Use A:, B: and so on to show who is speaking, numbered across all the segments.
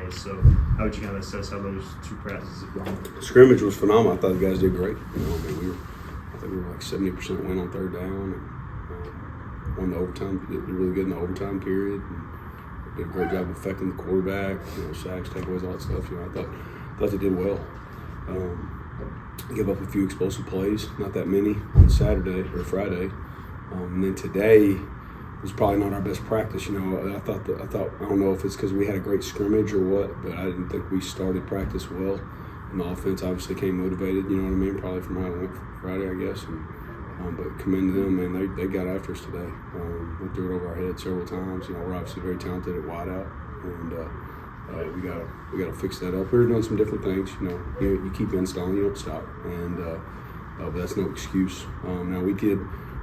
A: twice. So how would you kind of assess how those two practices have gone?
B: Scrimmage was phenomenal. I thought the guys did great. You know, I mean, I think we were like 70% win on third down, and won the overtime. Did really good in the overtime period. And did a great job affecting the quarterback. You know, sacks, takeaways, all that stuff. You know, I thought they did well. Give up a few explosive plays, not that many on Saturday or Friday. And then today was probably not our best practice. You know, I thought I don't know if it's because we had a great scrimmage or what, but I didn't think we started practice well. And the offense obviously came motivated. You know what I mean? Probably from how it went Friday, I guess. And, but commend them, man. They got after us today. Went through it over our head several times. You know, we're obviously very talented at wideout, and we gotta fix that up. We're doing some different things. You know, you keep installing, you don't stop, and but that's no excuse. Now we did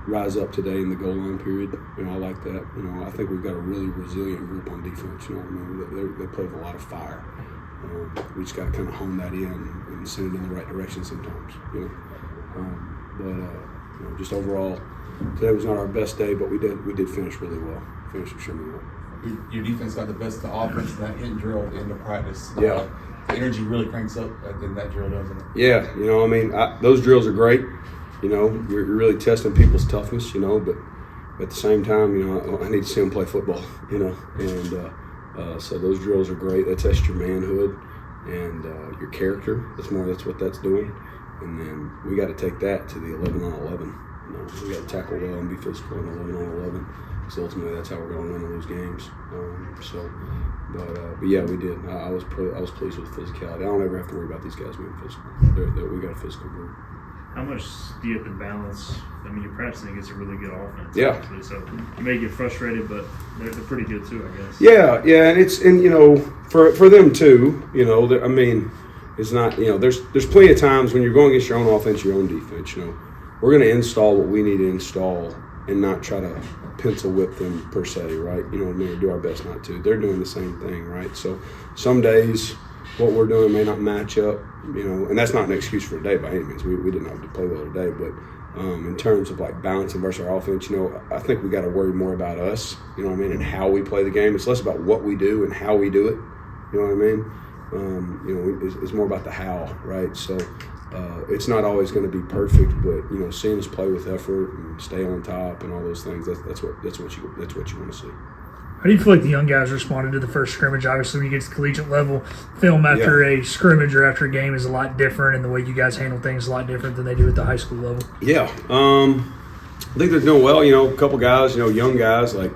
B: rise up today in the goal line period. You know, I like that. You know, I think we've got a really resilient group on defense. You know what I mean? They play with a lot of fire. We just got to kind of hone that in and send it in the right direction sometimes. You know, you know, just overall, today was not our best day, but we did finish really well. Finished extremely well.
C: Your defense got the best of the offense in that hit drill at the end of practice.
B: Yeah.
C: The energy really cranks up in that drill, doesn't it?
B: Yeah, you know, I mean, those drills are great. You know, you're really testing people's toughness, you know, but at the same time, you know, I need to see them play football, you know, and so those drills are great. They test your manhood and your character. That's what that's doing. And then we got to take that to the 11 on 11. You know, we got to tackle well and be physical in 11 on 11. So ultimately, that's how we're going to win those games. But yeah, we did. I was pleased with the physicality. I don't ever have to worry about these guys being physical. We got a physical group.
A: How much do you have to balance? I mean, you're practicing against a really good offense.
B: Yeah.
A: Actually, so you may get frustrated, but they're pretty good too, I guess.
B: Yeah, and you know, for them too, you know, I mean, it's not, you know, there's plenty of times when you're going against your own offense, your own defense. You know, we're going to install what we need to install and not try to pencil whip them per se, right? You know what I mean? Or do our best not to. They're doing the same thing, right? So some days what we're doing may not match up, you know, and that's not an excuse for today by any means. We didn't have to play well today, but in terms of like balancing versus our offense, you know, I think we got to worry more about us, you know what I mean, and how we play the game. It's less about what we do and how we do it, you know what I mean? You know, it's more about the how, right? So it's not always going to be perfect, but you know, seeing us play with effort and stay on top and all those things, that's what you want to see.
D: How do you feel like the young guys responded to the first scrimmage? Obviously, when you get to the collegiate level, film after a scrimmage or after a game is a lot different, and the way you guys handle things is a lot different than they do at the high school level.
B: Yeah, I think they're doing well. You know, a couple guys, you know, young guys like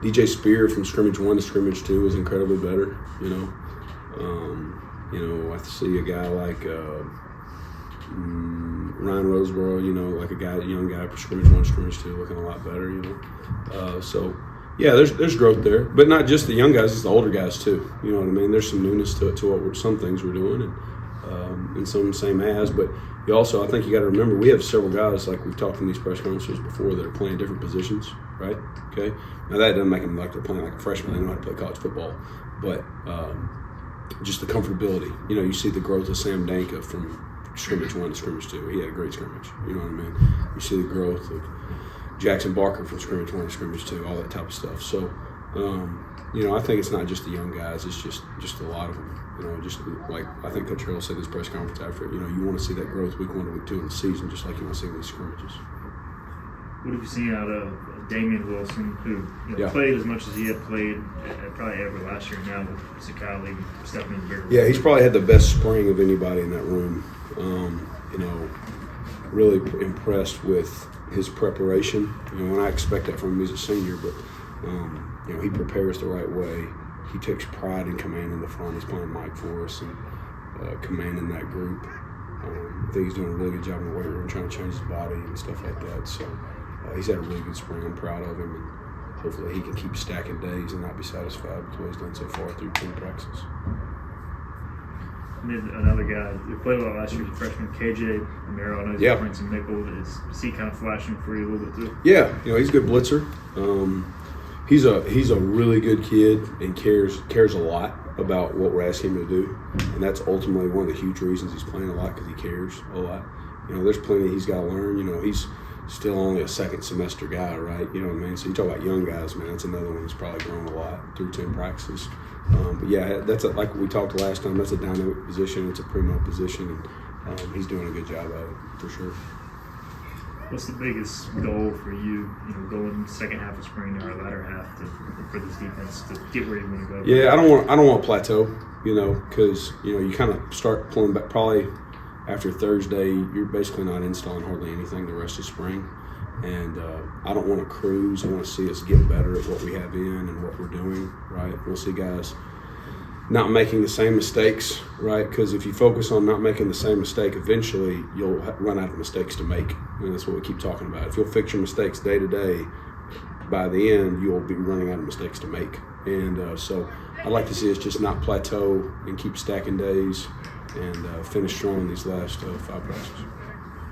B: DJ Spear from scrimmage 1 to scrimmage 2 was incredibly better. You know, I see a guy like Ryan Roseboro, you know, like a young guy from scrimmage 1 to scrimmage 2 looking a lot better, you know. So, yeah, there's growth there. But not just the young guys, it's the older guys too. You know what I mean? There's some newness to some things we're doing and some same as. But you also, I think you got to remember, we have several guys, like we've talked in these press conferences before, that are playing different positions, right? Okay? Now, that doesn't make them like they're playing like a freshman. They know how to play college football. But just the comfortability. You know, you see the growth of Sam Danka from scrimmage 1 to scrimmage 2. He had a great scrimmage. You know what I mean? You see the growth of Jackson Barker from scrimmage 1 to scrimmage 2, all that type of stuff. So, you know, I think it's not just the young guys. It's just a lot of them. You know, just like I think Coach Harrell said in his press conference after it, you know, you want to see that growth week 1 to week 2 in the season, just like you want to see in these scrimmages.
A: What have you seen out of Damian Wilson, who played as much as he had played probably ever last year, now with Sakai League stepping in the bigger role?
B: Yeah, he's probably had the best spring of anybody in that room. You know, really impressed with his preparation. You know, and I expect that from him. He's a senior, but you know, he prepares the right way. He takes pride in commanding the front. He's playing Mike for us and commanding that group. I think he's doing a really good job in the weight room, trying to change his body and stuff like that. So he's had a really good spring. I'm proud of him, and hopefully he can keep stacking days and not be satisfied with what he's done so far through 10 practices.
A: And then another guy who played a lot last year, the freshman KJ Romero. I know he's playing some nickel. Is he kind of flashing for you a little bit too?
B: Yeah, you know, he's a good blitzer. He's a really good kid and cares a lot about what we're asking him to do, and that's ultimately one of the huge reasons he's playing a lot, because he cares a lot. You know, there's plenty he's got to learn. You know, he's still only a second semester guy, right? You know what I mean? So you talk about young guys, man, that's another one that's probably grown a lot through 10 practices. But yeah, that's like we talked last time, that's a dynamic position, it's a primo position, and he's doing a good job at it, for sure.
A: What's the biggest goal for you, going second half of spring or latter half for this defense to get where you want to go?
B: Yeah, I don't want to plateau, because you kind of start pulling back. Probably after Thursday, you're basically not installing hardly anything the rest of spring, and I don't want to cruise. I want to see us get better at what we have in and what we're doing. Right, we'll see guys not making the same mistakes, right? Because if you focus on not making the same mistake, eventually you'll run out of mistakes to make. And that's what we keep talking about. If you'll fix your mistakes day to day, by the end, you'll be running out of mistakes to make. And so I'd like to see us just not plateau and keep stacking days and finish strong these last 5 practices.